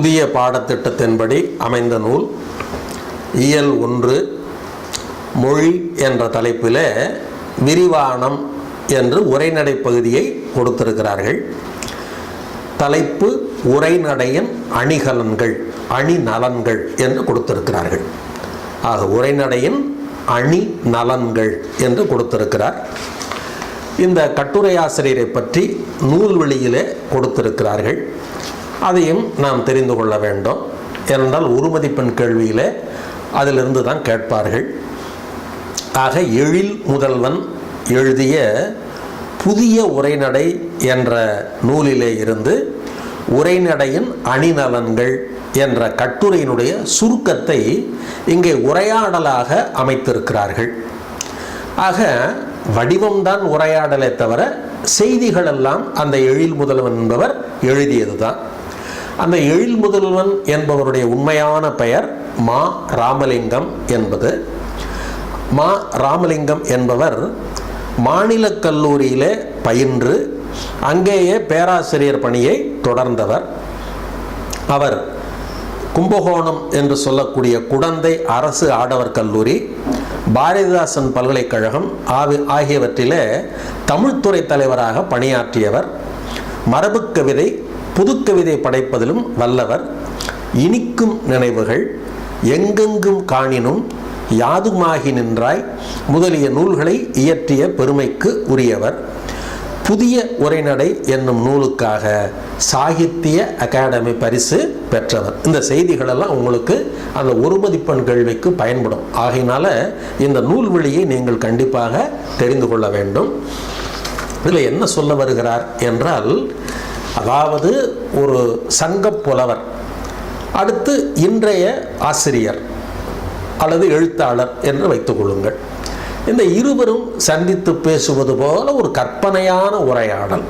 புதிய பாடத்திட்டத்தின்படி அமைந்த நூல் இயல் 1 மொழி என்ற தலைப்பில் விரிவானம் என்று உரைநடை பகுதியை கொடுத்திருக்கிறார்கள். தலைப்பு உரைநடையின் அணிகலன்கள், அணி நலன்கள் என்று கொடுத்திருக்கிறார்கள். ஆக உரைநடையின் அணி நலன்கள் என்று கொடுத்திருக்கிறார். இந்த கட்டுரை ஆசிரியரை பற்றி நூல்வெளியிலே கொடுத்திருக்கிறார்கள். அதையும் நாம் தெரிந்து கொள்ள வேண்டும். ஏனென்றால் ஒரு மதிப்பெண் கேள்வியிலே அதிலிருந்து தான் கேட்பார்கள். ஆக எழில் முதல்வன் எழுதிய புதிய உரைநடை என்ற நூலிலே இருந்து உரைநடையின் அணிநலன்கள் என்ற கட்டுரையினுடைய சுருக்கத்தை இங்கே உரையாடலாக அமைத்திருக்கிறார்கள். ஆக வடிவம்தான் உரையாடலை தவிர செய்திகள் எல்லாம் அந்த எழில் முதல்வன் என்பவர் எழுதியது தான். அந்த எழில் முதல்வன் என்பவருடைய உண்மையான பெயர் மா ராமலிங்கம் என்பது. மா ராமலிங்கம் என்பவர் மாநிலக் கல்லூரியிலே பயின்று அங்கேயே பேராசிரியர் பணியை தொடர்ந்தவர். அவர் கும்பகோணம் என்று சொல்லக்கூடிய குடந்தை அரசு ஆடவர் கல்லூரி, பாரதிதாசன் பல்கலைக்கழகம் ஆகியவற்றிலே தமிழ்துறை தலைவராக பணியாற்றியவர். மரபு கவிதை, புதுக்கவிதை படைப்பதிலும் வல்லவர். இனிக்கும் நினைவுகள், எங்கெங்கும் காணினும், யாதுமாகி நின்றாய் முதலிய நூல்களை இயற்றிய பெருமைக்கு உரியவர். புதிய உரைநடை என்னும் நூலுக்காக சாகித்ய அகாடமி பரிசு பெற்றவர். இந்த செய்திகளெல்லாம் உங்களுக்கு அந்த ஒரு மதிப்பெண் கேள்விக்கு பயன்படும். ஆகையினால இந்த நூல்வெளியை நீங்கள் கண்டிப்பாக தெரிந்து கொள்ள வேண்டும். இதில் என்ன சொல்ல வருகிறார் என்றால், அதாவது ஒரு சங்க புலவர், அடுத்து இன்றைய ஆசிரியர் அல்லது எழுத்தாளர் என்று வைத்துக் கொள்ளுங்கள். இந்த இருவரும் சந்தித்து பேசுவது போல ஒரு கற்பனையான உரையாடல்.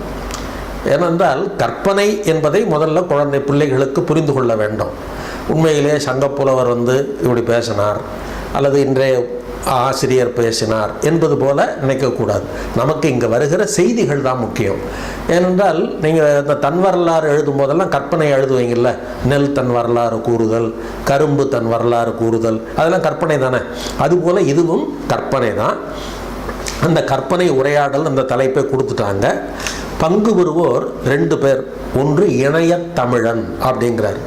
ஏனென்றால் கற்பனை என்பதை முதல்ல குழந்தை பிள்ளைகளுக்கு புரிந்து கொள்ள வேண்டும். உண்மையிலே சங்கப்புலவர் இப்படி பேசினார் அல்லது இன்றைய ஆசிரியர் பேசினார் என்பது போல நினைக்கக்கூடாது. நமக்கு இங்கே வருகிற செய்திகள் தான் முக்கியம். ஏனென்றால் நீங்கள் இந்த தன் வரலாறு எழுதும் போதெல்லாம் கற்பனை எழுதுவீங்கள்ல, நெல் தன் வரலாறு கூறுதல், கரும்பு தன் வரலாறு கூறுதல், அதெல்லாம் கற்பனை தானே. அதுபோல் இதுவும் கற்பனை தான். அந்த கற்பனை உரையாடல் அந்த தலைப்பை கொடுத்துட்டாங்க. பங்கு பெறுவோர் 2 பேர். ஒன்று இணைய தமிழன் அப்படிங்கிறார்.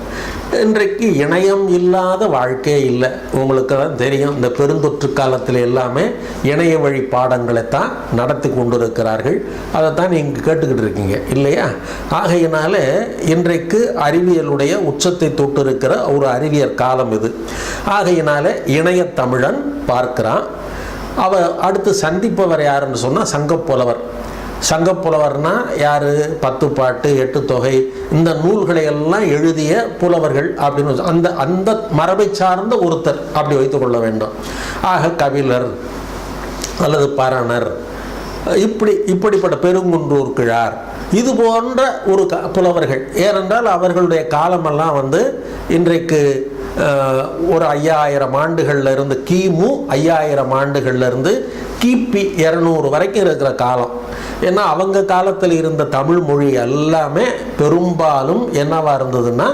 இன்றைக்கு இணையம் இல்லாத வாழ்க்கையே இல்லை. உங்களுக்கு தான் தெரியும், இந்த பெருந்தொற்று காலத்தில் எல்லாமே இணைய வழி பாடங்களை தான் நடத்தி கொண்டு இருக்கிறார்கள். அதைத்தான் நீங்கள் கேட்டுக்கிட்டு இருக்கீங்க இல்லையா? ஆகையினால இன்றைக்கு அறிவியலுடைய உச்சத்தை தொட்டு இருக்கிற ஒரு அறிவியல் காலம் இது. ஆகையினால இணைய தமிழன் பார்க்கிறான். அடுத்து சந்திப்பவர் யாருன்னு சொன்னால் சங்கப்புலவர். சங்கப்புலவர்னா யார்? 10 பாட்டு 8 தொகை இந்த நூல்களை எல்லாம் எழுதிய புலவர்கள் அப்படின்னு அந்த மரபை சார்ந்த ஒருத்தர் அப்படி வைத்துக் கொள்ள வேண்டும். ஆக கபிலர் அல்லது பரணர், இப்படிப்பட்ட பெருங்குன்றூர் கிழார், இது போன்ற ஒரு புலவர்கள். ஏனென்றால் அவர்களுடைய காலமெல்லாம் இன்றைக்கு ஒரு 5000 ஆண்டுகள்ல இருந்து, கிமு 5000 ஆண்டுகள்ல இருந்து கிபி 200 வரைக்கும் இருக்கிற காலம். ஏன்னா அவங்க காலத்தில் இருந்த தமிழ் மொழி எல்லாமே பெரும்பாலும் என்னவா இருந்ததுன்னா,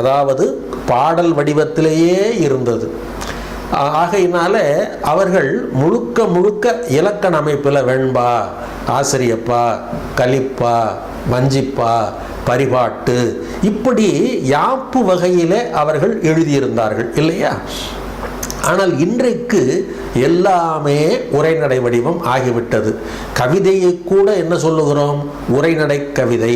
அதாவது பாடல் வடிவத்திலேயே இருந்தது. ஆகையினால அவர்கள் முழுக்க இலக்கண அமைப்பில் வெண்பா, ஆசிரியப்பா, கலிப்பா, வஞ்சிப்பா, பரிபாட்டு, இப்படி யாப்பு வகையிலே அவர்கள் எழுதியிருந்தார்கள் இல்லையா? ஆனால் இன்றைக்கு எல்லாமே உரைநடை வடிவம் ஆகிவிட்டது. கவிதையை கூட என்ன சொல்லுகிறோம்? உரைநடை கவிதை,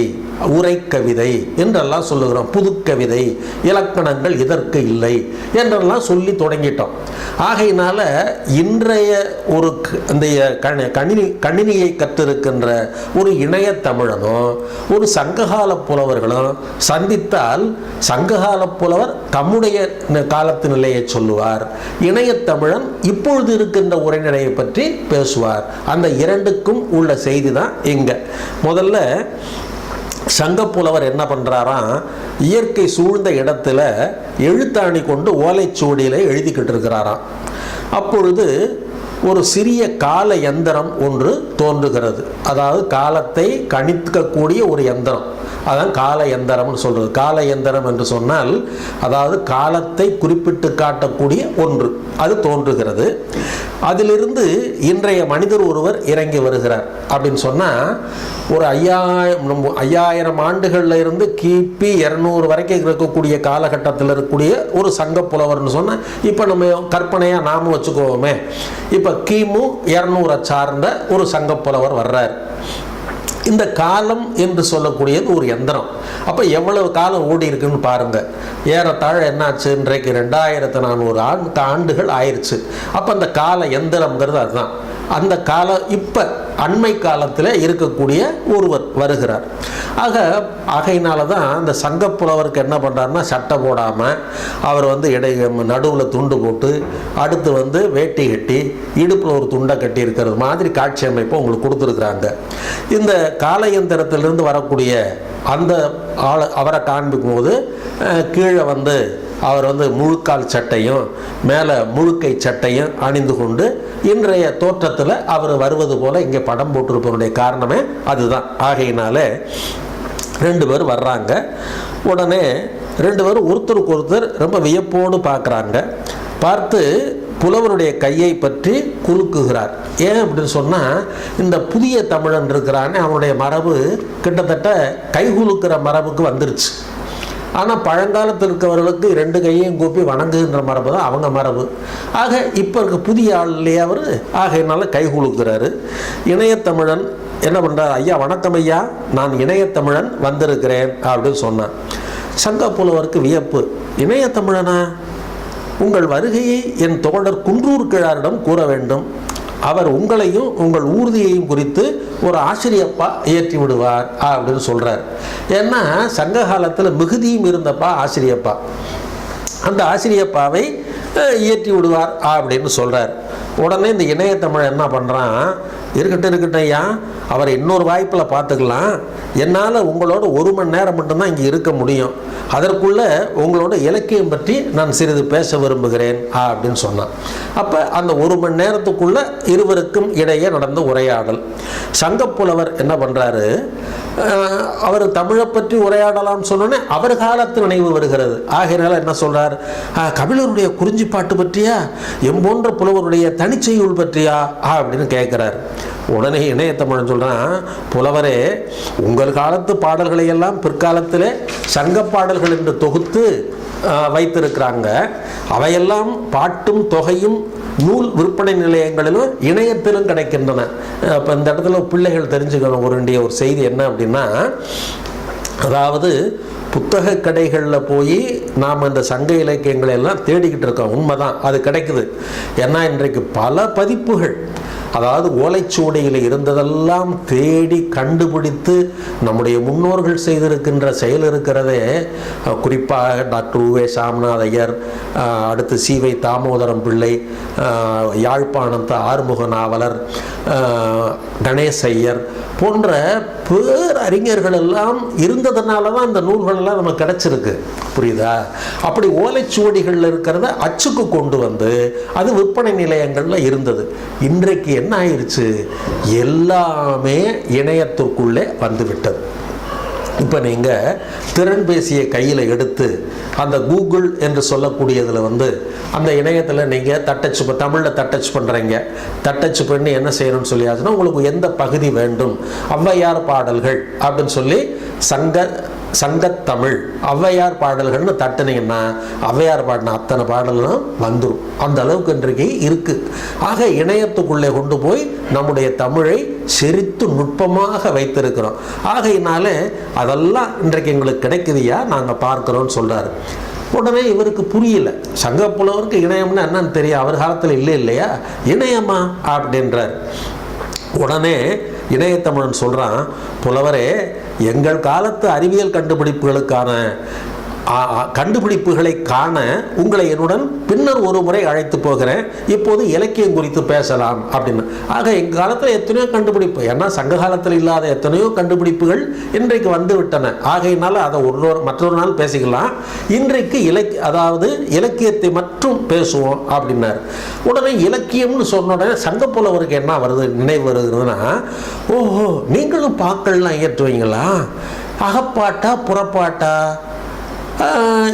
உரைக்கவிதை என்றெல்லாம் சொல்லுகிறோம். புதுக்கவிதை, இலக்கணங்கள் இதற்கு இல்லை என்றெல்லாம் சொல்லி தொடங்கிட்டோம். ஆகையினால இன்றைய ஒரு இந்த கணினியை கற்றிருக்கின்ற ஒரு இணைய தமிழனும் ஒரு சங்ககால புலவர்களும் சந்தித்தால், சங்ககால புலவர் தம்முடைய காலத்து நிலையை சொல்லுவார், இணைய தமிழன் இப்பொழுது இருக்கின்ற உரைநடையை பற்றி பேசுவார். அந்த இரண்டுக்கும் உள்ள செய்தி தான் இங்க. முதல்ல சங்கப்புலவர் என்ன பண்றாராம், இயற்கை சூழ்ந்த இடத்துல எழுத்தாணி கொண்டு ஓலைச்சுவடியில எழுதிக்கிட்டு இருக்கிறாராம். அப்பொழுது ஒரு சிறிய கால யந்திரம் ஒன்று தோன்றுகிறது. அதாவது காலத்தை கணிக்கக்கூடிய ஒரு யந்திரம். அதான் கால எந்திரம்னு சொல்கிறது. கால எந்திரம் என்று சொன்னால் அதாவது காலத்தை குறிப்பிட்டு காட்டக்கூடிய ஒன்று அது தோன்றுகிறது. அதிலிருந்து இன்றைய மனிதர் ஒருவர் இறங்கி வருகிறார் அப்படின்னு சொன்னால் ஒரு 5000 ஆண்டுகளில் இருந்து கிபி 200 வரைக்கும் இருக்கக்கூடிய காலகட்டத்தில் இருக்கக்கூடிய ஒரு சங்க புலவர்னு சொன்னால் இப்போ நம்ம கற்பனையாக நாம வச்சுக்கோவோமே, இப்போ கிமு 200 சார்ந்த ஒரு சங்க புலவர் வர்றார். இந்த காலம் என்று சொல்லக்கூடியது ஒரு எந்திரம். அப்போ எவ்வளவு காலம் ஓடி இருக்குன்னு பாருங்கள். ஏறத்தாழ என்னாச்சு, இன்றைக்கு 2400 ஆண்டுகள் ஆயிடுச்சு. அப்போ அந்த கால எந்திரம்ங்கிறது அதுதான். அந்த காலம் இப்போ அண்மை காலத்தில் இருக்கக்கூடிய ஒருவர் வருகிறார். ஆகையினால தான் அந்த சங்கப்புலவருக்கு என்ன பண்ணுறாருன்னா, சட்டை போடாமல் அவர் நடுவில் துண்டு போட்டு அடுத்து வேட்டி கட்டி இடுப்பில் ஒரு துண்டை கட்டி இருக்கிறது மாதிரி காட்சி அமைப்பு உங்களுக்கு கொடுத்துருக்குறாங்க. இந்த காலயந்திரத்திலிருந்து வரக்கூடிய அந்த அவரை காண்பிக்கும் போது கீழே அவர் முழுக்கால் சட்டையும் மேலே முழுக்கை சட்டையும் அணிந்து கொண்டு இன்றைய தோற்றத்தில் அவர் வருவது போல இங்கே படம் போட்டிருப்பவருடைய காரணமே அதுதான். ஆகையினால 2 பேர் வர்றாங்க. உடனே 2 பேரும் ஒருத்தருக்கு ஒருத்தர் ரொம்ப வியப்போடு பார்க்குறாங்க. பார்த்து புலவருடைய கையை பற்றி குலுக்குகிறார். ஏன் அப்படின்னு சொன்னால், இந்த புதிய தமிழன் இருக்கிறானே அவனுடைய மரபு கிட்டத்தட்ட கைகுலுக்கிற மரபுக்கு வந்துருச்சு. ஆனால் பழங்காலத்தில் இருக்கவர்களுக்கு 2 கையையும் கூப்பி வணங்குகின்ற மரபு தான் அவங்க மரபு. ஆக இப்போ இருக்க புதிய ஆள் இல்லையா அவர், ஆகையினால கை குலுக்கிறாரு. இணையத்தமிழன் என்ன பண்ணுறார், ஐயா வணக்கம் ஐயா, நான் இணையத்தமிழன் வந்திருக்கிறேன் அப்படின்னு சொன்னான். சங்க புலவருக்கு வியப்பு. இணையத்தமிழனா? உங்கள் வருகையை என் தோழர் குன்றூர் கிழாரிடம் கூற வேண்டும். அவர் உங்களையும் உங்கள் ஊர்தியையும் குறித்து ஒரு ஆசிரியப்பா ஏற்றி விடுவார் அப்படின்னு சொல்கிறார். ஏன்னா சங்க காலத்தில் மிகுதியும் இருந்தப்பா ஆசிரியப்பா, அந்த ஆசிரியப்பாவை இயற்றி விடுவார் அப்படின்னு சொல்கிறார். உடனே இந்த இணையத்தமிழ் என்ன பண்ணுறான், இருக்கட்டும் ஐயா, அவரை இன்னொரு வாய்ப்பில் பார்த்துக்கலாம். என்னால் உங்களோட 1 மணி நேரம் மட்டும்தான் இங்கே இருக்க முடியும். அதற்குள்ளே உங்களோட இலக்கியம் பற்றி நான் சிறிது பேச விரும்புகிறேன் அப்படின்னு சொன்னான். அப்போ அந்த 1 மணி நேரத்துக்குள்ளே இருவருக்கும் இடையே நடந்த உரையாடல். சங்கப்புலவர் என்ன பண்ணுறாரு, அவர் தமிழை பற்றி உரையாடலாம்னு சொன்னோன்னே அவர் காலத்து நினைவு வருகிறது. ஆகையினால என்ன சொல்கிறார், கபிலருடைய குறிஞ்சிப்பாட்டு பற்றியா, எம்போன்ற புலவருடைய தனிச்செய்யுள் பற்றியா அப்படின்னு கேட்குறார். உடனே இணையத்தமிழன் சொல்கிறான், புலவரே, உங்கள் காலத்து பாடல்களை எல்லாம் பிற்காலத்தில் சங்க பாடல்கள் என்று தொகுத்து வைத்திருக்கிறாங்க. அவையெல்லாம் பாட்டும் தொகையும் நூல் விற்பனை நிலையங்களிலும் இணையத்திலும் கிடைக்கின்றன. இப்போ இந்த இடத்துல பிள்ளைகள் தெரிஞ்சுக்கணும் ஒரு செய்தி என்ன அப்படின்னா, அதாவது புத்தக கடைகளில் போய் நாம் இந்த சங்க இலக்கியங்களை எல்லாம் தேடிக்கிட்டு இருக்கோம். உண்மைதான், அது கிடைக்குது. ஏன்னா இன்றைக்கு பல பதிப்புகள், அதாவது ஓலைச்சுவடியில் இருந்ததெல்லாம் தேடி கண்டுபிடித்து நம்முடைய முன்னோர்கள் செய்திருக்கின்ற செயல் இருக்கிறதே. குறிப்பாக டாக்டர் உவே சாமிநாத ஐயர், அடுத்து சீவை தாமோதரம் பிள்ளை, யாழ்ப்பாணத்து ஆறுமுக நாவலர், கணேச ஐயர் போன்ற பேரறிஞர்கள் எல்லாம் இருந்ததுனால தான் இந்த நூல்களெல்லாம் நமக்கு கிடைச்சிருக்கு. புரியுதா? அப்படி ஓலைச்சுவடிகளில் இருக்கிறத அச்சுக்கு கொண்டு அது விற்பனை நிலையங்களில் இருந்தது. இன்றைக்கு என்ன ஆயிடுச்சு, எல்லாமே இணையத்திற்குள்ளே வந்துவிட்டது. இப்போ நீங்கள் திறன்பேசியை கையில் எடுத்து அந்த கூகுள் என்று சொல்லக்கூடியதில் அந்த இணையத்தில் நீங்கள் தமிழில் தட்டச் பண்ணுறீங்க. தட்டச் பண்ணி என்ன செய்யணும்னு சொல்லியாச்சுன்னா, உங்களுக்கு எந்த பகுதி வேண்டும், ஔவையார் பாடல்கள் அப்படின்னு சொல்லி சங்கத்தமிழ் ஔவையார் பாடல்கள்னு தட்டுனீங்கன்னா ஔவையார் பாடின அத்தனை பாடல்களும் வந்துடும். அந்த அளவுக்கு இன்றைக்கு இருக்குது. ஆக இணையத்துக்குள்ளே கொண்டு போய் நம்முடைய தமிழை செறித்து நுட்பமாக வைத்திருக்கிறோம். ஆகையினால அதெல்லாம் இன்றைக்கு எங்களுக்கு கிடைக்குதுயா, நாங்கள் பார்க்குறோன்னு சொல்கிறாரு. உடனே இவருக்கு புரியல. சங்கப்புலவருக்கு இணையம்னா என்னன்னு தெரியும், அவர் காலத்தில் இல்லையா, இணையமா அப்படின்றார். உடனே இணையத்தமிழன் சொல்கிறான், புலவரே, எங்கள் காலத்து அறிவியல் கண்டுபிடிப்புகளை காண உங்களை என்னுடன் பின்னர் ஒரு முறை அழைத்து போகிறேன். இப்போது இலக்கியம் குறித்து பேசலாம் அப்படின்னு. ஆக எங்கள் காலத்தில் எத்தனையோ கண்டுபிடிப்பு, ஏன்னா சங்க காலத்தில் இல்லாத எத்தனையோ கண்டுபிடிப்புகள் இன்றைக்கு வந்து விட்டன. ஆகையினால அதை மற்றொரு நாள் பேசிக்கலாம். இன்றைக்கு அதாவது இலக்கியத்தை மட்டும் பேசுவோம் அப்படின்னாரு. உடனே இலக்கியம்னு சொன்ன உடனே சங்கப்புலவருக்கு என்ன நினைவு வருகிறதுனா, ஓஹோ, நீங்களும் பாக்கள்லாம் ஏற்றுவீங்களா, அகப்பாட்டா புறப்பாட்டா,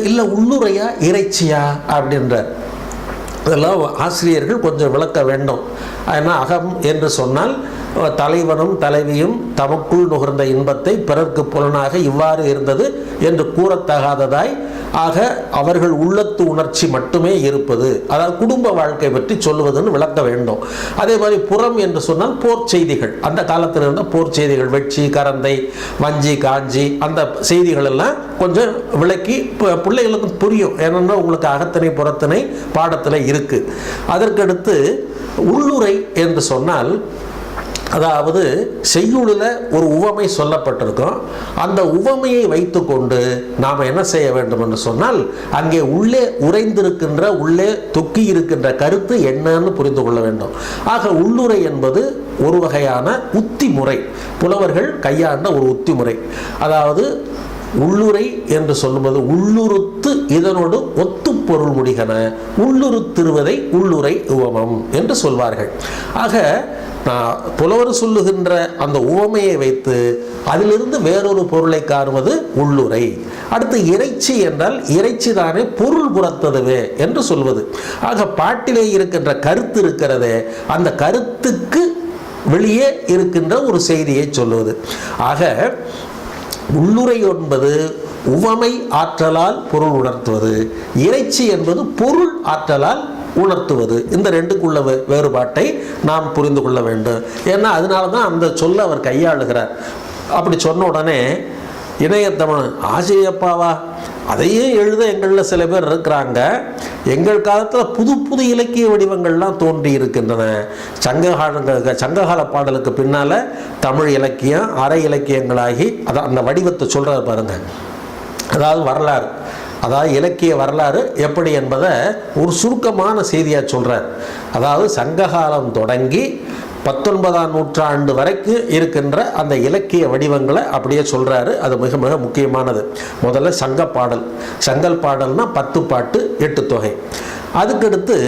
இல்லை உள்ளுரையா இறைச்சியா அப்படின்றார். இதெல்லாம் ஆசிரியர்கள் கொஞ்சம் விளக்க வேண்டும். ஏன்னா அகம் என்று சொன்னால் தலைவனும் தலைவியும் தமக்குள் நுகர்ந்த இன்பத்தை பிறர்க்கு புலனாக இவ்வாறு இருந்தது என்று கூறத்தகாததாய், ஆக அவர்கள் உள்ளத்து உணர்ச்சி மட்டுமே இருப்பது, அதாவது குடும்ப வாழ்க்கை பற்றி சொல்லுவதுன்னு விளக்க வேண்டும். அதே மாதிரி புறம் என்று சொன்னால் போர் செய்திகள், அந்த காலத்தில் இருந்த போர் செய்திகள், வெட்சி கரந்தை வஞ்சி காஞ்சி, அந்த செய்திகள் எல்லாம் கொஞ்சம் விளக்கி பிள்ளைகளுக்கு புரியும். ஏன்னா உங்களுக்கு அகத்திணை புறத்திணை பாடத்தில் இருக்கு. அதற்கடுத்து உள்ளுரை என்று சொன்னால், அதாவது செய்யுளில் ஒரு உவமை சொல்லப்பட்டிருக்கும். அந்த உவமையை வைத்துக்கொண்டு நாம் என்ன செய்ய வேண்டும் என்று சொன்னால், அங்கே உள்ளே உறைந்திருக்கின்ற, உள்ளே தொக்கி இருக்கின்ற கருத்து என்னன்னு புரிந்து கொள்ள வேண்டும். ஆக உள்ளுரை என்பது ஒரு வகையான உத்தி முறை, புலவர்கள் கையாண்ட ஒரு உத்தி முறை. அதாவது உள்ளுரை என்று சொல்லும்போது உள்ளுறுத்து இதனோடு ஒத்து பொருள் முடிகன உள்ளுறுத்திருவதை உள்ளுரை உவமம் என்று சொல்வார்கள். ஆக புலவர் சொல்லுகின்ற அந்த உவமையை வைத்து அதிலிருந்து வேறொரு பொருளை காணுவது உள்ளுரை. அடுத்து இறைச்சி என்றால் இறைச்சி தானே பொருள் புறத்ததுவே என்று சொல்வது. ஆக பாட்டிலே இருக்கின்ற கருத்து இருக்கிறதே, அந்த கருத்துக்கு வெளியே இருக்கின்ற ஒரு செய்தியை சொல்லுவது. ஆக உள்ளுரை என்பது உவமை ஆற்றலால் பொருள் உணர்த்துவது, இறைச்சி என்பது பொருள் ஆற்றலால் உணர்த்துவது. இந்த ரெண்டுக்குள்ள வேறுபாட்டை நாம் புரிந்து கொள்ள வேண்டும். ஏன்னா அதனால தான் அந்த சொல்ல அவர் கையாளுகிறார். அப்படி சொன்ன உடனே இணையத்தமிழ் ஆசிரியப்பாவா அதையே எழுத எங்களில் சில பேர் இருக்கிறாங்க. எங்கள் காலத்தில் புது புது இலக்கிய வடிவங்கள்லாம் தோன்றி இருக்கின்றன. சங்ககால பாடலுக்கு பின்னால் தமிழ் இலக்கியம் அரை இலக்கியங்களாகி அதான் அந்த வடிவத்தை சொல்கிறார் பாருங்க. அதாவது வரலாறு, அதாவது இலக்கிய வரலாறு எப்படி என்பதை ஒரு சுருக்கமான செய்தியாக சொல்கிறார். அதாவது சங்ககாலம் தொடங்கி 19ஆம் நூற்றாண்டு வரைக்கும் இருக்கின்ற அந்த இலக்கிய வடிவங்களை அப்படியே சொல்கிறாரு. அது மிக மிக முக்கியமானது. முதல்ல சங்கப்பாடல், சங்கல் பாடல்னா 10 பாட்டு 8 தொகை. அதுக்கடுத்து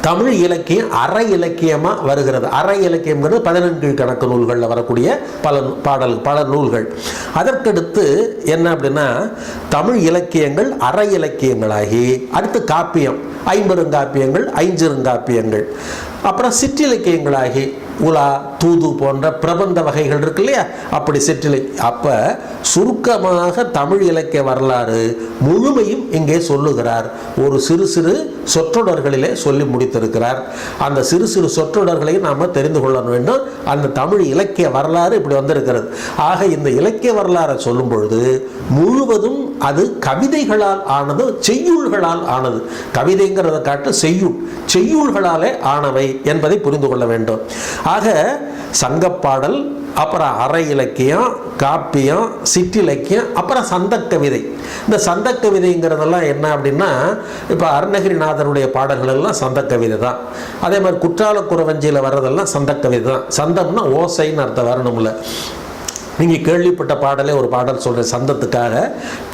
தமிழ் இலக்கியம் அரை இலக்கியமாக வருகிறது. அரை இலக்கியங்கிறது 14 கணக்கு நூல்களில் வரக்கூடிய பல நூல்கள். அதற்கடுத்து என்ன அப்படின்னா, தமிழ் இலக்கியங்கள் அரை இலக்கியங்களாகி அடுத்து காப்பியம், 50 காப்பியங்கள், 5 காப்பியங்கள், அப்புறம் சிற்றிலக்கியங்களாகி உலா தூது போன்ற பிரபந்த வகைகள் இருக்கு இல்லையா, அப்படி சிற்றிலை. அப்போ சுருக்கமாக தமிழ் இலக்கிய வரலாறு முழுமையும் இங்கே சொல்லுகிறார். ஒரு சிறு சிறு சொற்றொடர்களிலே சொல்லி முடித்திருக்கிறார். அந்த சிறு சிறு சொற்றொடர்களையும் நாம் தெரிந்து கொள்ள வேண்டும். அந்த தமிழ் இலக்கிய வரலாறு இப்படி வந்திருக்கிறது. ஆக இந்த இலக்கிய வரலாறை சொல்லும் பொழுது முழுவதும் அது கவிதைகளால் ஆனது, செய்யுள்களால் ஆனது. கவிதைங்கிறத காட்டு செய்யுள்களாலே ஆனவை என்பதை புரிந்து கொள்ள வேண்டும். ஆக சங்கப்பாடல், அப்புறம் அரை இலக்கியம், காப்பியம், சிற்றிலக்கியம், அப்புறம் சந்த கவிதை. இந்த சந்த கவிதைங்கிறதெல்லாம் என்ன அப்படின்னா, இப்போ அருணகிரிநாதருடைய பாடல்கள் எல்லாம் சந்த கவிதை தான். அதே மாதிரி குற்றால குறவஞ்சியில் வர்றதெல்லாம் சந்த கவிதை தான். சந்தம்னா ஓசைன்னு அர்த்தம் வரணும்ல. நீங்கள் கேள்விப்பட்ட பாடலே ஒரு பாடல் சொல்கிறேன் சந்தத்துக்காக.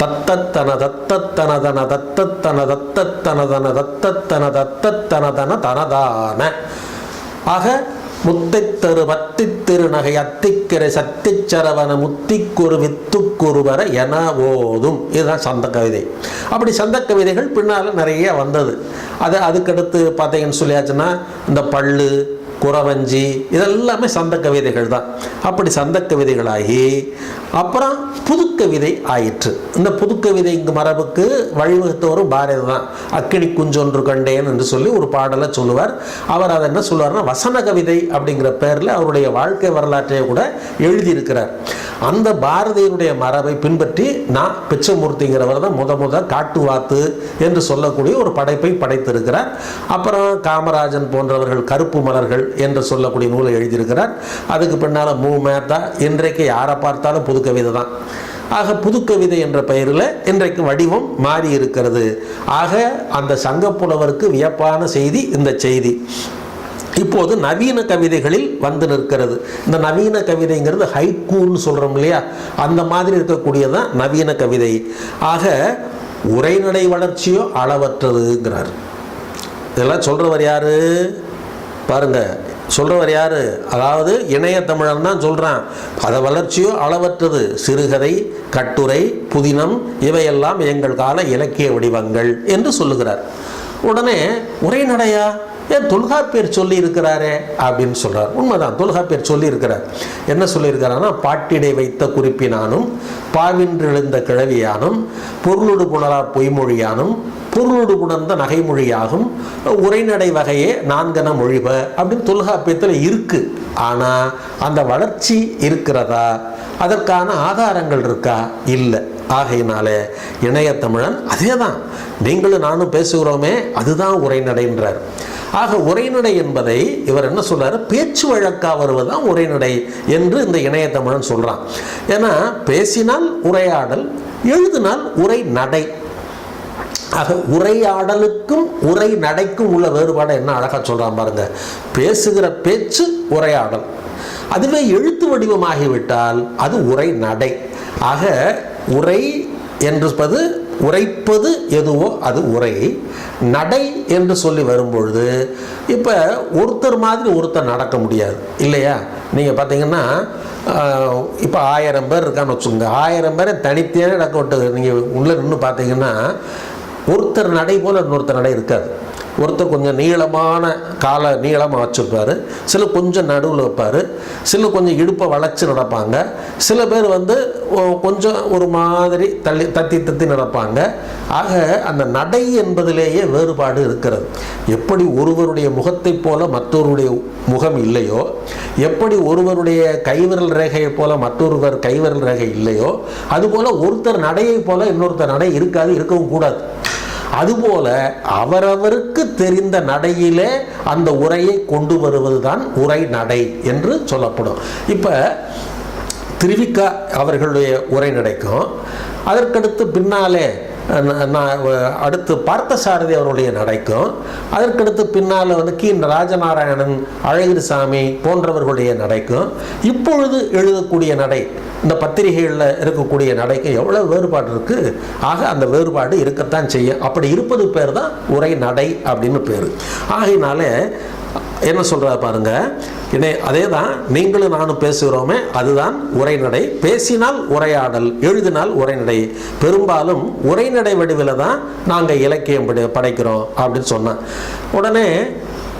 தத்தத்தன தத்தத்தனதன தத்தத்தன தத்தத்தனதன தத்தத்தன தத்தத்தனதன தனதான. ஆக முத்தைத்தரு பத்தி திருநகை அத்திக்கரை சத்திச்சரவன முத்திக்குரு வித்துக்குருவர என ஓதும். இதுதான் சந்த கவிதை. அப்படி சந்த கவிதைகள் பின்னால் நிறைய வந்தது. அதுக்கடுத்து பார்த்தீங்கன்னு சொல்லியாச்சுன்னா இந்த பள்ளு, குறவஞ்சி இதெல்லாமே சந்த கவிதைகள் தான். அப்படி சந்த கவிதைகளாகி அப்புறம் புதுக்கவிதை ஆயிற்று. இந்த புதுக்கவிதை இங்கு மரபுக்கு வழிவகுத்தவரும் பாரதி தான். அக்கினி குஞ்சொன்று கண்டேன் என்று சொல்லி ஒரு பாடலை சொல்லுவார். அவர் அதை என்ன சொல்லுவார்னா வசன கவிதை அப்படிங்கிற பேரில் அவருடைய வாழ்க்கை வரலாற்றை கூட எழுதியிருக்கிறார். அந்த பாரதியினுடைய மரபை பின்பற்றி நான் பிச்சமூர்த்திங்கிறவர் தான் முத காட்டுவாத்து என்று சொல்லக்கூடிய ஒரு படைப்பை படைத்திருக்கிறார். அப்புறம் காமராஜன் போன்றவர்கள் கருப்பு மலர்கள் என்று சொல்லக்கூடிய நூலை எழுதியிருக்கிறார். அதுக்கு பின்னால் மேத்தா, இன்றைக்கு யாரை பார்த்தாலும் புதுக்கவிதை தான். ஆக புதுக்கவிதை என்ற பெயரில் இன்றைக்கு வடிவம் மாறி இருக்கிறது. ஆக அந்த சங்கப்புலவருக்கு வியப்பான செய்தி இந்த செய்தி. இப்போது நவீன கவிதைகளில் வந்து நிற்கிறது. இந்த நவீன கவிதைங்கிறது ஹைக்கூன்னு சொல்கிறோம் இல்லையா, அந்த மாதிரி இருக்கக்கூடியதான் நவீன கவிதை. ஆக உரைநடை வளர்ச்சியோ அளவற்றதுங்கிறார். இதெல்லாம் சொல்கிறவர் யாரு பாருங்க, சொல்றவர் யாரு? அதாவது இணைய தமிழன் தான் சொல்றான். பத வளர்ச்சியோ அளவற்றது, சிறுகதை, கட்டுரை, புதினம் இவையெல்லாம் எங்கள் கால இலக்கிய வடிவங்கள் என்று சொல்லுகிறார். உடனே உரைநடையா? ஏன் தொல்காப்பியர் சொல்லி இருக்கிறாரே அப்படின்னு சொல்றார். உண்மைதான், தொல்காப்பியர் சொல்லி இருக்கிறார். என்ன சொல்லியிருக்கிறார்னா, பாட்டிடை வைத்த குறிப்பினானும் பாவின்று எழுந்த கிழவியானும் பொருளுடு புணரார் பொய்மொழியானும் பொருளோடு புணர்ந்த நகைமொழியாகும் உரைநடை வகையே நான்கன மொழிப அப்படின்னு தொல்காப்பியத்தில் இருக்கு. ஆனால் அந்த வளர்ச்சி இருக்கிறதா? அதற்கான ஆதாரங்கள் இருக்கா? இல்லை. ஆகையினாலே இணையத்தமிழன் அதே தான், நீங்களும் நானும் பேசுகிறோமே அதுதான் உரைநடைன்றார். ஆக உரைநடை என்பதை இவர் என்ன சொல்றாரு? பேச்சு வழக்கா வருவதுதான் உரைநடை என்று இந்த இணையத்தமிழன் சொல்றான். ஏன்னா பேசினால் உரையாடல், எழுதினால் உரை நடை. ஆக உரையாடலுக்கும் உரை நடைக்கும் உள்ள வேறுபாடு என்ன அழகா சொல்றான் பாருங்க. பேசுகிற பேச்சு உரையாடல், அதுவே எழுத்து வடிவமாகிவிட்டால் அது உரை நடை. ஆக உரை என்பது உரைப்பது எதுவோ அது உரை. நடை என்று சொல்லி வரும்பொழுது இப்போ ஒருத்தர் மாதிரி ஒருத்தர் நடக்க முடியாது இல்லையா? நீங்கள் பார்த்தீங்கன்னா இப்போ 1000 பேர் இருக்கான்னு வச்சுக்கோங்க. 1000 பேரை தனித்தே நடக்க விட்டு நீங்கள் உள்ளே நின்று பார்த்தீங்கன்னா ஒருத்தர் நடை போல் இன்னொருத்தர் நடை இருக்காது. ஒருத்தர் கொஞ்சம் நீளமான காலை நீளமாக வச்சுருப்பார், சில கொஞ்சம் நடுவில் வைப்பார், சில கொஞ்சம் இடுப்பை வளைச்சி நடப்பாங்க, சில பேர் கொஞ்சம் ஒரு மாதிரி தத்தி நடப்பாங்க. ஆக அந்த நடை என்பதிலேயே வேறுபாடு இருக்கிறது. எப்படி ஒருவருடைய முகத்தை போல மற்றொருடைய முகம் இல்லையோ, எப்படி ஒருவருடைய கைவிரல் ரேகையை போல மற்றொருவர் கைவிரல் ரேகை இல்லையோ, அதுபோல ஒருத்தர் நடையை போல இன்னொருத்தர் நடை இருக்காது, இருக்கவும் கூடாது. அதுபோல அவரவருக்கு தெரிந்த நடையிலே அந்த உரையை கொண்டு வருவதுதான் உரை நடை என்று சொல்லப்படும். இப்போ திருவிக்கா அவர்களுடைய உரை நடைக்கும், அதற்கடுத்து பின்னாலே அடுத்து பார்த்தசாரதி அவருடைய நடைக்கும், அதற்கடுத்து பின்னால் கி ராஜநாராயணன், அழகிரிசாமி போன்றவர்களுடைய நடைக்கும், இப்பொழுது எழுதக்கூடிய நடை, இந்த பத்திரிகைகளில் இருக்கக்கூடிய நடைக்கு எவ்வளோ வேறுபாடு இருக்குது. ஆக அந்த வேறுபாடு இருக்கத்தான் செய்யும். அப்படி இருப்பது பேர் தான் உரை நடை அப்படின்னு பேர். ஆகையினால என்ன சொல்கிறா பாருங்க, அதே தான் நீங்களும் நானும் பேசுகிறோமே அதுதான் உரைநடை. பேசினால் உரையாடல், எழுதினால் உரைநடை. பெரும்பாலும் உரைநடை வடிவில் தான் நாங்கள் இலக்கியம் படைக்கிறோம் அப்படின்னு சொன்னேன். உடனே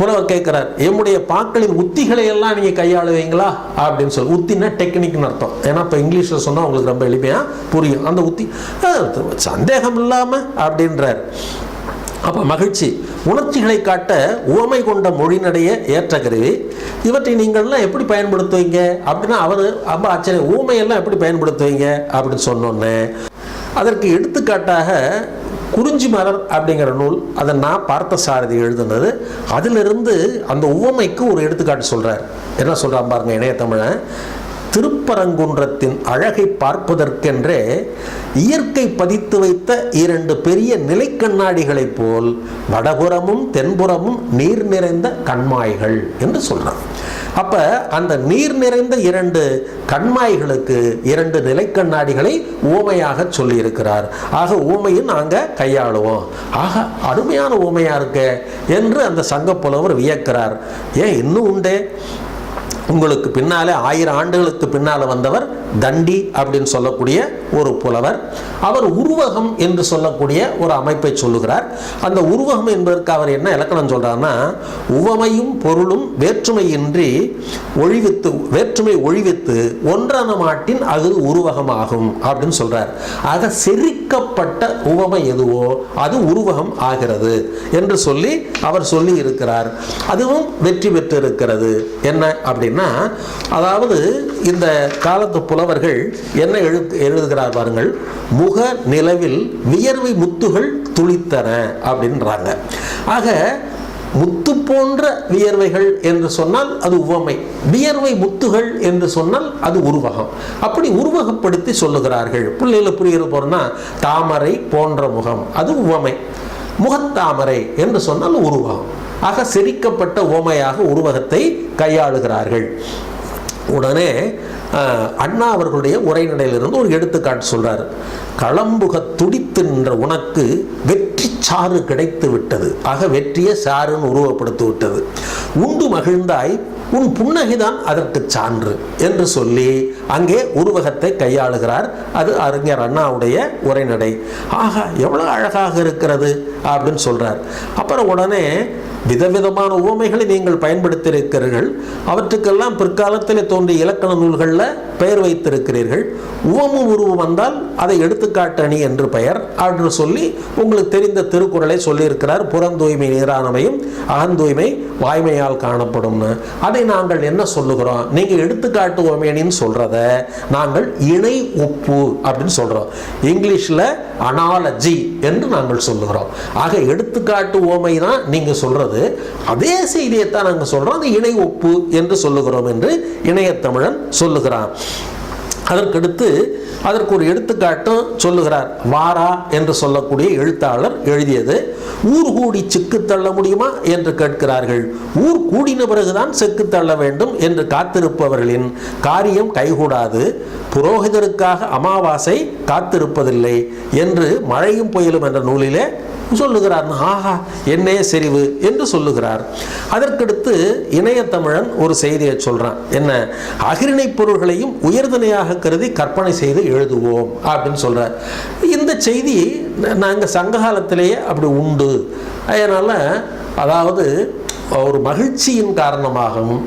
புலவர் கேட்கிறார், எம்முடைய பாக்களின் உத்திகளை எல்லாம் நீங்கள் கையாளுவீங்களா அப்படின்னு சொல்லி. உத்தினா டெக்னிக்னு அர்த்தம். ஏன்னா இப்போ இங்கிலீஷில் சொன்னால் உங்களுக்கு ரொம்ப எளிமையாக புரியும். அந்த உத்தி சந்தேகம் இல்லாமல் அப்படின்றார். அப்போ மகிழ்ச்சி, உணர்ச்சிகளை காட்ட உவமை கொண்ட மொழிநடைய ஏற்ற கருவி. இவற்றை நீங்கள்லாம் எப்படி பயன்படுத்துவீங்க அப்படின்னா அவர் ரொம்ப ஆச்சரியம். ஊமையெல்லாம் எப்படி பயன்படுத்துவீங்க அப்படின்னு சொன்னோன்னே அதற்கு எடுத்துக்காட்டாக குறிஞ்சி மலர் அப்படிங்கிற நூல், அதை நான் பார்த்தசாரதி எழுதுனது. அதிலிருந்து அந்த உவமைக்கு ஒரு எடுத்துக்காட்டு சொல்கிறார். என்ன சொல்கிறான் பாருங்க இணையத்தமிழன். திருப்பரங்குன்றத்தின் அழகை பார்ப்பதற்கென்றே இயற்கை பதித்து வைத்த 2 பெரிய நிலைக்கண்ணாடிகளைப் போல் வடபுறமும் தென்புறமும் நீர் நிறைந்த கண்மாய்கள் என்று சொல்றான். அப்ப அந்த நீர் நிறைந்த 2 கண்மாய்களுக்கு 2 நிலைக்கண்ணாடிகளை ஊமையாக சொல்லி இருக்கிறார். ஆக ஊமையும் நாங்க கையாளுவோம். ஆக அருமையான ஊமையா இருக்க என்று அந்த சங்க புலவர் வியக்கிறார். ஏன் இன்னும் உண்டே? உங்களுக்கு பின்னாலே 1000 ஆண்டுகளுக்கு பின்னால் வந்தவர் தண்டி அப்படின்னு சொல்லக்கூடிய ஒரு புலவர். அவர் உருவகம் என்று சொல்லக்கூடிய ஒரு அமைப்பை சொல்லுகிறார். அந்த உருவகம் என்பதற்கு அவர் என்ன இலக்கணம் சொல்றாருன்னா, உவமையும் பொருளும் வேற்றுமையின்றி வேற்றுமை ஒழிவித்து ஒன்றன மாட்டின் அது உருவகமாகும் அப்படின்னு சொல்றார். ஆக செரிக்கப்பட்ட உவமை எதுவோ அது உருவகம் ஆகிறது என்று சொல்லி அவர் சொல்லி இருக்கிறார். அதுவும் வெற்றி பெற்று இருக்கிறது. என்ன அப்படின்னா, அதாவது இந்த காலத்து புலவர்கள் என்ன எழுதுகிறார் பாருங்கள். முக நிலவில் வியர்வை முத்துகள் துளித்தன அப்படின்றாங்க. ஆக முத்து போன்ற வியர்வைகள் என்று சொன்னால் அது உவமை, வியர்வை முத்துகள் என்று சொன்னால் அது உருவகம். அப்படி உருவகப்படுத்தி சொல்லுகிறார்கள். பிள்ளைகளை புரிகிற போறனா, தாமரை போன்ற முகம் அது உவமை, முகத்தாமரை என்று சொன்னால் உருவகம். ஆக செரிக்கப்பட்ட உவமையாக உருவகத்தை கையாளுகிறார்கள். உடனே அண்ணா அவர்களுடைய உரைநடையிலிருந்து ஒரு எடுத்துக்காட்டு சொல்றாரு. களம்புக துடித்து நின்ற உனக்கு வெற்றி சாறு கிடைத்து விட்டது. ஆக வெற்றிய சாறுன்னு உருவப்படுத்தி விட்டது. உண்டு மகிழ்ந்தாய் உன் புன்னகைதான் அதற்கு சான்று என்று சொல்லி அங்கே உருவகத்தை கையாளுகிறார். அது அறிஞர் அண்ணாவுடைய உரைநடை. ஆகா, எவ்வளவு அழகாக இருக்கிறது அப்படின்னு சொல்றார். அப்புறம் உடனே விதவிதமான உவமைகளை நீங்கள் பயன்படுத்தியிருக்கிறீர்கள், அவற்றுக்கெல்லாம் பிற்காலத்தில் தோன்றிய இலக்கண நூல்களில் பெயர் வைத்திருக்கிறீர்கள். உவமும் உருவம் வந்தால் அதை எடுத்துக்காட்டு அணி என்று பெயர் அப்படின்னு சொல்லி உங்களுக்கு தெரிந்த திருக்குறளை சொல்லியிருக்கிறார். புறந்தூய்மை நீரானமையும் அகந்தூய்மை வாய்மையால் காணப்படும்னு. அதை நாங்கள் என்ன சொல்லுகிறோம், நீங்கள் எடுத்துக்காட்டு உவமையணின்னு சொல்றத நாங்கள் இணை ஒப்பு அப்படின்னு சொல்றோம். இங்கிலீஷில் அனாலஜி என்று நாங்கள் சொல்லுகிறோம். ஆக எடுத்துக்காட்டு உவமை தான் நீங்க சொல்றது, அதே செய்தியைத்தான் நாங்கள் சொல்றோம், அது இணை ஒப்பு என்று சொல்லுகிறோம் என்று இணையத்தமிழன் சொல்லுகிறான். அதற்கடுத்து அதற்கு ஒரு எடுத்துக்காட்டும் சொல்லுகிறார். வாரா என்று சொல்லக்கூடிய எழுத்தாளர் எழுதியது. ஊர் கூடி சிக்கு தள்ள முடியுமா என்று கேட்கிறார்கள். ஊர் கூடின பிறகுதான் செக்கு தள்ள வேண்டும் என்று காத்திருப்பவர்களின் காரியம் கைகூடாது. புரோகிதருக்காக அமாவாசை காத்திருப்பதில்லை என்று மழையும் புயலும் என்ற நூலிலே சொல்லுகிறார். ஆஹா, என்னே செறிவு என்று சொல்லுகிறார். அதற்கடுத்து இணையத்தமிழன் ஒரு செய்தியை சொல்றான். என்ன, அகிரிணை பொருள்களையும் உயர்தனையாக கருதி கற்பனை செய்து எழுதுவோம் அப்படின்னு சொல்றார். இந்த செய்தி நாங்கள் சங்ககாலத்திலேயே அப்படி உண்டு. அதனால அதாவது ஒரு மகிழ்ச்சியின் காரணமாகவும்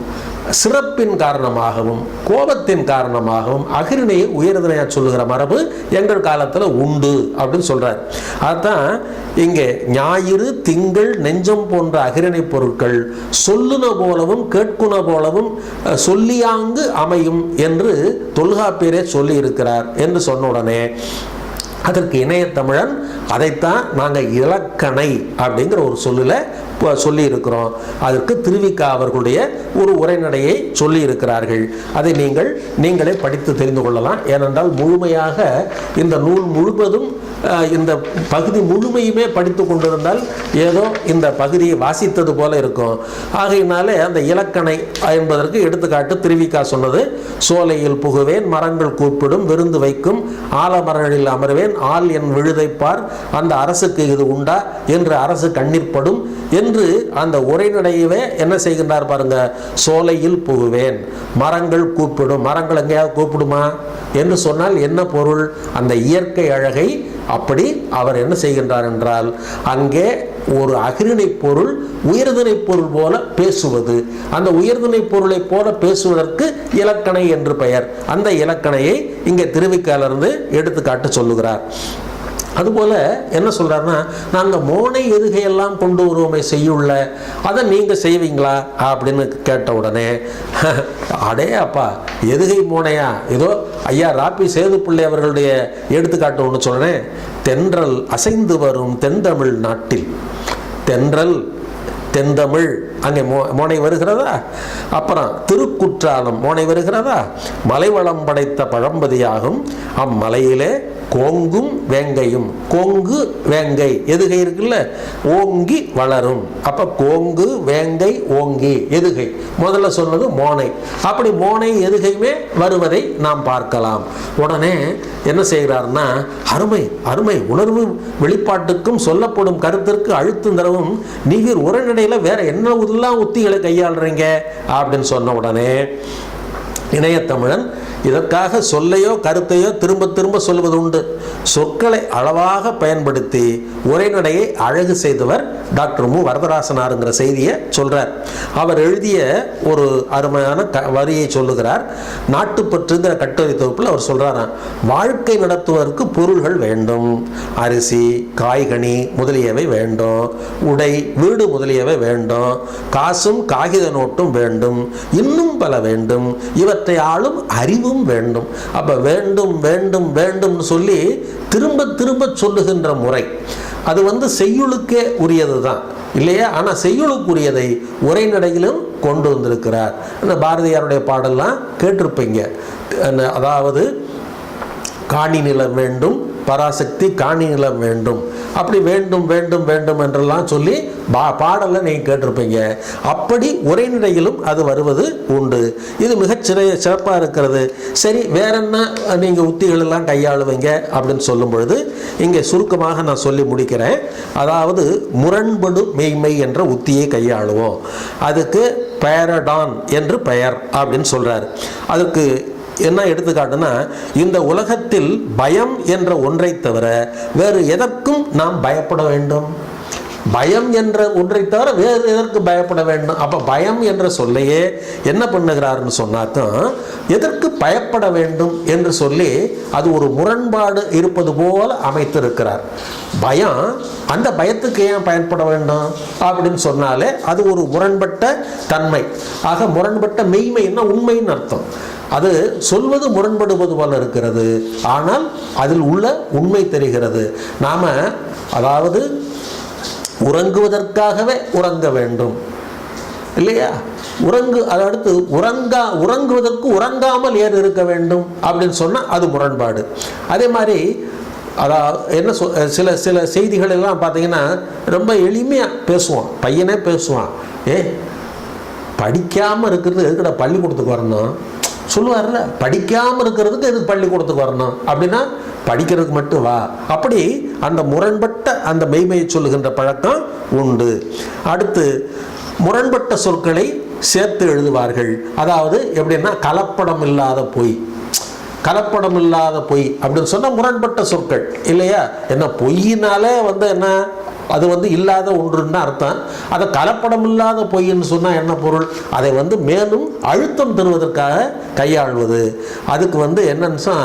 சிறப்பின் காரணமாகவும் கோபத்தின் காரணமாகவும் அகிரிணையை உயர்தனையா சொல்லுகிற மரபு எங்கள் காலத்தில் உண்டு அப்படின்னு சொல்றார். அதுதான் இங்கே ஞாயிறு திங்கள் நெஞ்சம் போன்ற அகிரிணை பொருட்கள் சொல்லுன போலவும் கேட்குன போலவும் சொல்லியாங்கு அமையும் என்று தொல்காப்பியரே சொல்லி இருக்கிறார் என்று சொன்ன உடனே அதற்கு இணையத்தமிழன் அதைத்தான் நாங்கள் இலக்கணை அப்படிங்கிற ஒரு சொல்லில் சொல்லி இருக்கிறோம். அதற்கு திருவிக்கா அவர்களுடைய ஒரு உரைநடையை சொல்லி இருக்கிறார்கள். அதை நீங்களே படித்து தெரிந்து கொள்ளலாம். ஏனென்றால் முழுமையாக இந்த நூல் முழுவதும் இந்த பகுதி முழுமையுமே படித்து கொண்டிருந்தால் ஏதோ இந்த பகுதியை வாசித்தது போல இருக்கும். ஆகையினாலே அந்த இலக்கணை என்பதற்கு எடுத்துக்காட்டு திருவிக்கா சொன்னது. சோலையில் புகுவேன், மரங்கள் கூப்பிடும், விருந்து வைக்கும், ஆலமரங்களில் அமர்வேன், ஆள் என் விழுதைப்பார், அந்த அரசுக்கு இது உண்டா என்று அரசு கண்ணீர்ப்படும் என்று அந்த உரைநடையவே என்ன செய்கின்றார் பாருங்க. சோலையில் புகுவேன், மரங்கள் கூப்பிடும். மரங்கள் எங்கேயாவது கூப்பிடுமா என்று சொன்னால் என்ன பொருள்? அந்த இயற்கை அழகை அப்படி அவர் என்ன செய்கின்றார் என்றால் அங்கே ஒரு அகிரிணை பொருள் உயர்திணை பொருள் போல பேசுவது. அந்த உயர்திணை பொருளை போல பேசுவதற்கு இலக்கணை என்று பெயர். அந்த இலக்கணையை இங்கே திருவிக்காலிருந்து எடுத்துக்காட்டு சொல்லுகிறார். அதுபோல என்ன சொல்றாருன்னா, நாங்கள் மோனை எதுகையெல்லாம் கொண்டு வருவோமே செய்யுள்ள, அதை நீங்க செய்வீங்களா அப்படின்னு கேட்ட உடனே அடே அப்பா, எதுகை மோனையா? ஏதோ ஐயா ராப்பி சேதுப்பிள்ளை அவர்களுடைய எடுத்துக்காட்டு ஒன்று சொல்றேன். தென்றல் அசைந்து வரும் தென்தமிழ் நாட்டில், தென்றல் தென்தமிழ் அங்கே மோனை வருகிறதா? அப்புறம் திருக்குற்றாலம் மோனை வருகிறதா? மலைவளம் படைத்த பழம்பதியாகும் அம்மலையிலே கோங்கும் வேங்கையும். கோங்கு வேங்கை எதுகை இருக்குல்ல, ஓங்கி வளரும். அப்ப கோங்கு வேங்கை ஓங்கி எதுகை முதல்ல சொன்னது மோனை. அப்படி மோனை எதுகையுமே வருவதை நாம் பார்க்கலாம். உடனே என்ன செய்கிறார்னா, அருமை அருமை உணர்வு வெளிப்பாட்டுக்கும் சொல்லப்படும் கருத்திற்கு அழுத்தம் தரவும் நீர் உரைநடையில வேற என்ன உத்திகளை கையாளுறீங்க அப்படின்னு சொன்ன உடனே இணையத்தமிழன் இதற்காக சொல்லையோ கருத்தையோ திரும்ப திரும்ப சொல்வது உண்டு. சொற்களை அளவாக பயன்படுத்தி உரைநடையை அழகு செய்தவர் டாக்டர் மு வரதராசனாருங்கிற செய்தியை சொல்றார். அவர் எழுதிய ஒரு அருமையான வரியை சொல்லுகிறார். நாட்டுப்பற்றுங்கிற கட்டுரை தொகுப்பில் அவர் சொல்றாராம், வாழ்க்கை நடத்துவதற்கு பொருள்கள் வேண்டும், அரிசி காய்கனி முதலியவை வேண்டும், உடை வீடு முதலியவை வேண்டும், காசும் காகித நோட்டும் வேண்டும், இன்னும் பல வேண்டும், இவற்றை ஆளும் அறிவும் வேண்டும். அப்ப வேண்டும் வேண்டும் வேண்டும் சொல்லி திரும்ப திரும்ப சொல்லுகின்ற முறை அது செய்யுளுக்கே உரியதுதான் இல்லையா? ஆனா செய்யுளுக்குரியதை உரைநடையிலும் கொண்டு வந்திருக்கிறார். அந்த பாரதியாருடைய பாடல்லாம் கேட்டிருப்பீங்க. அதாவது காணி நிலம் வேண்டும், பராசக்தி காணி நிலம் வேண்டும், அப்படி வேண்டும் வேண்டும் வேண்டும் என்றெல்லாம் சொல்லி பாடலை நீங்கள் கேட்டிருப்பீங்க. அப்படி உரைநடையிலும் அது வருவது உண்டு. இது மிகச் சிறப்பாக இருக்கிறது. சரி, வேற என்ன நீங்கள் உத்திகள் எல்லாம் கையாளுவீங்க அப்படின்னு சொல்லும் பொழுது இங்கே சுருக்கமாக நான் சொல்லி முடிக்கிறேன். அதாவது முரண்படு மெய்மை என்ற உத்தியை கையாளுவோம். அதுக்கு பேரடான் என்று பெயர் அப்படின்னு சொல்றாரு. அதுக்கு என்ன எடுத்துக்காட்டுனா, இந்த உலகத்தில் பயம் என்ற ஒன்றை தவிர வேறு எதற்கும் நாம் பயப்பட வேண்டும்? பயம் என்ற ஒன்றை தவிர வேறு எதற்கு பயப்பட வேண்டும்? அப்ப பயம் என்ற சொல்லையே என்ன பண்ணுகிறார்னு சொன்னாதான், எதற்கு பயப்பட வேண்டும் என்று சொல்லி அது ஒரு முரண்பாடு இருப்பது போல அமைத்திருக்கிறார். பயம், அந்த பயத்துக்கு ஏன் பயன்பட வேண்டும் அப்படின்னு சொன்னாலே அது ஒரு முரண்பட்ட தன்மை. ஆக முரண்பட்ட மெய்மைன்னா உண்மைன்னு அர்த்தம். அது சொல்வது முரண்படுவது போல இருக்கிறது, ஆனால் அதில் உள்ள உண்மை தெரிகிறது. நாம அதாவது உறங்குவதற்காகவே உறங்க வேண்டும் இல்லையா? அடுத்து உறங்குவதற்கு உறங்காமல் ஏன் இருக்க வேண்டும் அப்படின்னு சொன்னால் அது முரண்பாடு. அதே மாதிரி அதாவது என்ன சில சில செய்திகள் எல்லாம் பார்த்தீங்கன்னா ரொம்ப எளிமையாக பேசுவான், பையனே பேசுவான். படிக்காமல் இருக்கிறது எதுக்கடா பள்ளிக்கூடத்துக்கு வரணும் சொல்லுவார்ல, படிக்காமல் இருக்கிறதுக்கு எதுக்கு பள்ளிக்கூடத்துக்கு வரணும் அப்படின்னா படிக்கிறதுக்கு மட்டும் வா. அப்படி அந்த முரண்பட்ட அந்த மெய்மையை சொல்லுகின்ற பழக்கம் உண்டு. அடுத்து முரண்பட்ட சொற்களை சேர்த்து எழுதுவார்கள். அதாவது எப்படின்னா கலப்படம் இல்லாத பொய். கலப்படம் இல்லாத பொய் அப்படின்னு சொன்னால் முரண்பட்ட சொற்கள் இல்லையா? என்ன பொய்யினாலே என்ன அது இல்லாத ஒன்றுன்னு அர்த்தம். அதை கலப்படம் இல்லாத பொய்ன்னு சொன்னால் என்ன பொருள்? அதை மேலும் அழுத்தம் தருவதற்காக கையாள்வது. அதுக்கு என்னன்னா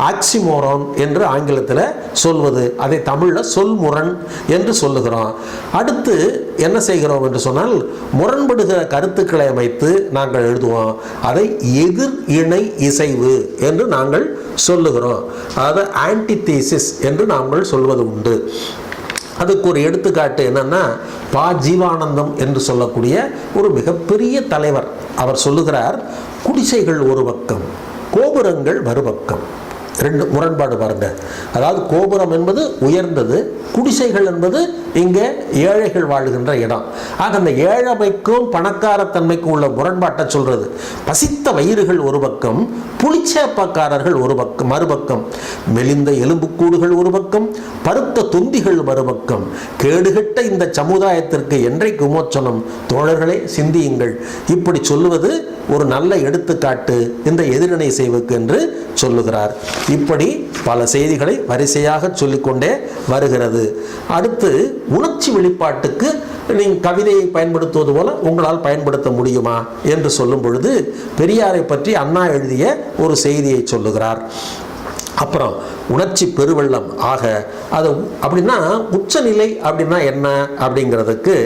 ஆக்சிமோரான் என்று ஆங்கிலத்தில் சொல்வது, அதை தமிழில் சொல்முரண் என்று சொல்லுகிறோம். அடுத்து என்ன செய்கிறோம் என்று சொன்னால், முரண்படுகிற கருத்துக்களை அமைத்து நாங்கள் எழுதுவோம். அதை எதிர் இணை இசைவு என்று நாங்கள் சொல்லுகிறோம். அதாவது ஆன்டிதீசிஸ் என்று நாங்கள் சொல்வது உண்டு. அதுக்கு ஒரு எடுத்துக்காட்டு என்னன்னா, பா ஜீவானந்தம் என்று சொல்லக்கூடிய ஒரு மிகப்பெரிய தலைவர். அவர் சொல்லுகிறார், குடிசைகள் ஒரு பக்கம், கோபுரங்கள் மறுபக்கம். ரெண்டு முரண்பாடு பாருங்க. அதாவது கோபுரம் என்பது உயர்ந்தது, குடிசைகள் என்பது இங்கே ஏழைகள் வாழ்கின்ற இடம். ஆக அந்த ஏழமைக்கும் பணக்காரத்தன்மைக்கும் உள்ள முரண்பாட்டை சொல்றது. பசித்த வயிறுகள் ஒரு பக்கம், புளிச்சேப்பக்காரர்கள் ஒரு பக்கம் மறுபக்கம், மெலிந்த எலும்புக்கூடுகள் ஒரு பக்கம், பருத்த தொந்திகள் மறுபக்கம். கேடுகட்ட இந்த சமுதாயத்திற்கு என்றைக்கு விமோச்சனம்? தோழர்களே சிந்தியுங்கள். இப்படி சொல்லுவது ஒரு நல்ல எடுத்துக்காட்டு இந்த எதிரிணை செய்வுக்கு என்று சொல்லுகிறார். இப்படி பல செய்திகளை வரிசையாக சொல்லிக்கொண்டே வருகிறது. அடுத்து உணர்ச்சி வெளிப்பாட்டுக்கு நீங்கள் கவிதையை பயன்படுத்துவது போல உங்களால் பயன்படுத்த முடியுமா என்று சொல்லும் பொழுது, பெரியாரை பற்றி அண்ணா எழுதிய ஒரு செய்தியை சொல்லுகிறார். அப்புறம் உணர்ச்சி பெருவெள்ளம். ஆக அது அப்படின்னா உச்சநிலை அப்படின்னா என்ன அப்படிங்கிறதுக்கு,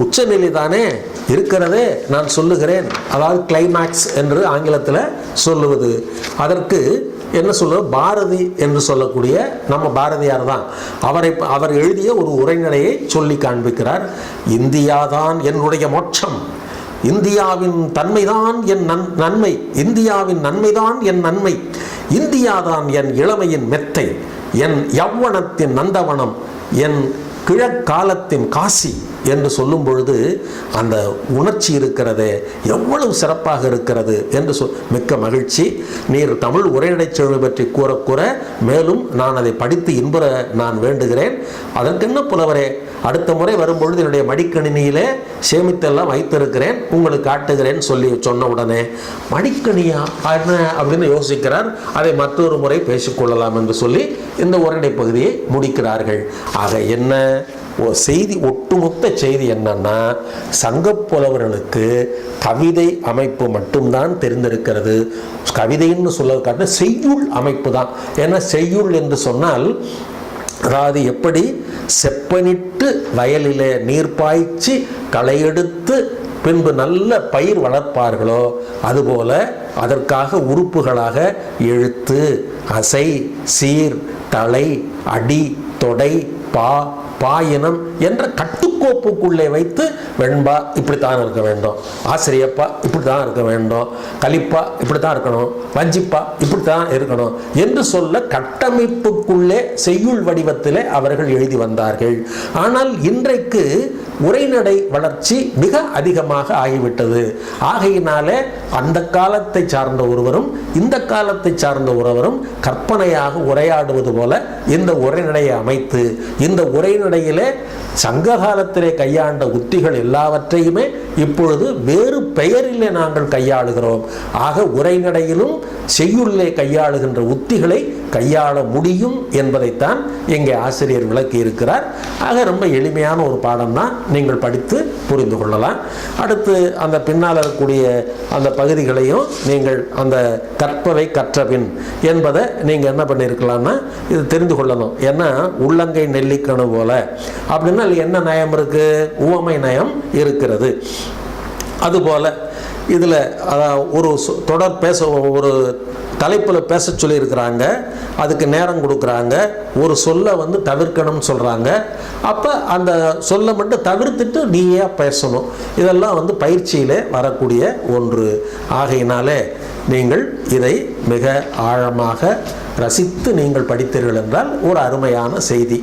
உச்சநிலை தானே இருக்கிறதே நான் சொல்லுகிறேன். அதாவது கிளைமேக்ஸ் என்று ஆங்கிலத்தில் சொல்லுவது. அதற்கு என்ன சொல்லுவது? பாரதி என்று சொல்லக்கூடிய நம்ம பாரதியார் தான். அவர் எழுதிய ஒரு உரைநடையை சொல்லி காண்பிக்கிறார். இந்தியாதான் என்னுடைய மோட்சம், இந்தியாவின் தன்மைதான் என் நன்மை, இந்தியாவின் நன்மைதான் என் நன்மை, இந்தியாதான் என் இளமையின் மெத்தை, என் யவ்வனத்தின் நந்தவனம், என் கிழக்காலத்தின் காசி என்று சொல்லும் பொழுது அந்த உணர்ச்சி இருக்கிறதே எவ்வளவு சிறப்பாக இருக்கிறது என்று மிக்க மகிழ்ச்சி. நீர் தமிழ் உரைநடைச்செல்வி பற்றி கூற மேலும் நான் அதை படித்து இன்புற நான் வேண்டுகிறேன். அதற்கென்ன புலவரே, அடுத்த முறை வரும்பொழுது என்னுடைய மடிக்கணினியிலே சேமித்தெல்லாம் வைத்திருக்கிறேன், உங்களுக்கு காட்டுகிறேன் சொன்ன உடனே மடிக்கணியா என்ன அப்படின்னு யோசிக்கிறார். அதை மற்றொரு முறை பேசிக்கொள்ளலாம் என்று சொல்லி இந்த உரைநடை பகுதியை முடிக்கிறார்கள். ஆக என்ன செய்தி, ஒட்டுமொத்த செய்தி என்னன்னா, சங்கப்புலவர்களுக்கு கவிதை அமைப்பு மட்டும்தான் தெரிந்திருக்கிறது. கவிதைன்னு சொல்ல காட்டின செய்யுள் அமைப்பு தான். ஏன்னா செய்யுள் என்று சொன்னால், அதாவது எப்படி செப்பனிட்டு வயலிலே நீர் பாய்ச்சி களையெடுத்து பின்பு நல்ல பயிர் வளர்ப்பார்களோ அதுபோல அதற்காக உறுப்புகளாக எழுத்து, அசை, சீர், தலை, அடி, தொடை, பாயினம் என்ற கட்டுக்கோப்புக்குள்ளே வைத்து வெண்பா இப்படித்தான் இருக்க வேண்டும், ஆசிரியப்பா இப்படித்தான் இருக்க வேண்டும், கலிப்பா இப்படித்தான் இருக்கணும், வஞ்சிப்பா இப்படித்தான் இருக்கணும் என்று சொல்ல கட்டமைப்புக்குள்ளே செய்யுள் வடிவத்திலே அவர்கள் எழுதி வந்தார்கள். ஆனால் இன்றைக்கு உரைநடை வளர்ச்சி மிக அதிகமாக ஆகிவிட்டது. ஆகையினாலே அந்த காலத்தை சார்ந்த ஒருவரும் இந்த காலத்தை சார்ந்த ஒருவரும் கற்பனையாக உரையாடுவது போல இந்த உரைநடையை அமைத்து இந்த உரைநடையிலே சங்க காலத்திலே கையாண்ட உத்திகள் எல்லாவற்றையுமே இப்பொழுது வேறு பெயரிலே நாங்கள் கையாளுகிறோம். ஆக உரைநடையிலும் செய்யுளிலே கையாளுகின்ற உத்திகளை கையாள முடியும் என்பதைத்தான் இங்கே ஆசிரியர் விளக்கி இருக்கிறார். ஆக ரொம்ப எளிமையான ஒரு பாடம் தான், நீங்கள் படித்து புரிந்து கொள்ளலாம். அடுத்து அந்த பின்னால் இருக்கக்கூடிய அந்த பகுதிகளையும் நீங்கள் அந்த கற்பவை கற்றபின் என்பதை நீங்கள் என்ன பண்ணியிருக்கலாம்னா இது தெரிந்து கொள்ளணும். ஏன்னா உள்ளங்கை நெல்லிக்கணு போல அப்படின்னா என்ன நயம் இருக்கு? உவமை நயம் இருக்கிறது. அதுபோல இதில் ஒரு தொடர் ஒரு தலைப்பில் பேச சொல்லியிருக்கிறாங்க, அதுக்கு நேரம் கொடுக்குறாங்க, ஒரு சொல்லை தவிர்க்கணும்னு சொல்கிறாங்க. அப்போ அந்த சொல்லை மட்டும் தவிர்த்துட்டு நீயே பேசணும். இதெல்லாம் பயிற்சியிலே வரக்கூடிய ஒன்று. ஆகையினாலே நீங்கள் இதை மிக ஆழமாக ரசித்து நீங்கள் படித்தீர்கள் என்றால் ஒரு அருமையான செய்தி.